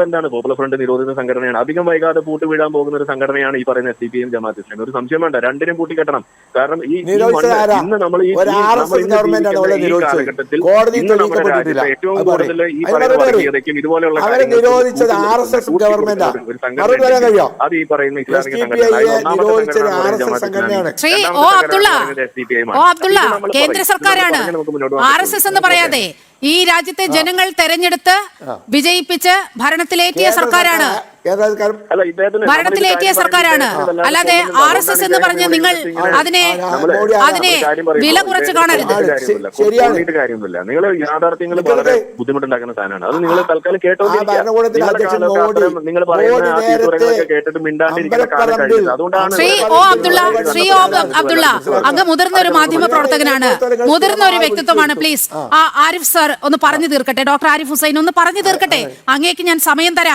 എന്താണ് popular front നിരോധിത സംഘടനയാണ്. അധികം വൈകാതെ പൂട്ട് വീഴാൻ പോകുന്ന ഒരു സംഘടനയാണ് ഈ പറയുന്ന SDPM ജമാഅത്ത് ഇസ്ലാമി. ഒരു സംശയം വേണ്ട, രണ്ടിനും കൂട്ടിക്കെട്ടണം. കാരണം ഇന്ന് നമ്മൾ ഈ കാലഘട്ടത്തിൽ ഇന്ന് നമ്മുടെ രാജ്യത്ത് ഏറ്റവും കൂടുതൽ ഈ പറയുന്ന വർഗീയതയ്ക്കും ഇതുപോലെയുള്ള അത് ഈ പറയുന്ന ഇസ്ലാമിക സംഘടന. കേന്ദ്ര സർക്കാരാണ് RSS എന്ന് പറയാതെ ഈ രാജ്യത്തെ ജനങ്ങൾ തെരഞ്ഞെടുത്ത് വിജയിപ്പിച്ച് ഭരണത്തിലേറ്റിയ സർക്കാരാണ്. ഭരണത്തിലേറ്റിയ സർക്കാരാണ്. അല്ലാതെ RSS എന്ന് പറഞ്ഞ് നിങ്ങൾ അതിനെ വില കുറച്ച് കാണരുത്. കാര്യമൊന്നുമില്ല. നിങ്ങൾ യാഥാർത്ഥ്യങ്ങൾ വളരെ ബുദ്ധിമുട്ടുണ്ടാക്കുന്ന സാധനമാണ്. അത് നിങ്ങൾ തൽക്കാലം കേട്ടോണ്ടിരിക്കുക. നിങ്ങൾ പറയുന്ന കേട്ടിട്ട് മിണ്ടാണ്ടിരിക്കുന്ന കാലം കഴിഞ്ഞത്. അതുകൊണ്ടാണ് ശ്രീ O അബ്ദുള്ള അങ്ങ് മുതിർന്ന ഒരു മാധ്യമ പ്രവർത്തകനാണ്, മുതിർന്ന ഒരു വ്യക്തിത്വമാണ്. പ്ലീസ് ആരിഫ് സാർ ഒന്ന് പറഞ്ഞു തീർക്കട്ടെ, ഡോക്ടർ ആരിഫ് ഹുസൈൻ ഒന്ന് പറഞ്ഞു തീർക്കട്ടെ. അങ്ങേക്ക് ഞാൻ സമയം തരാം.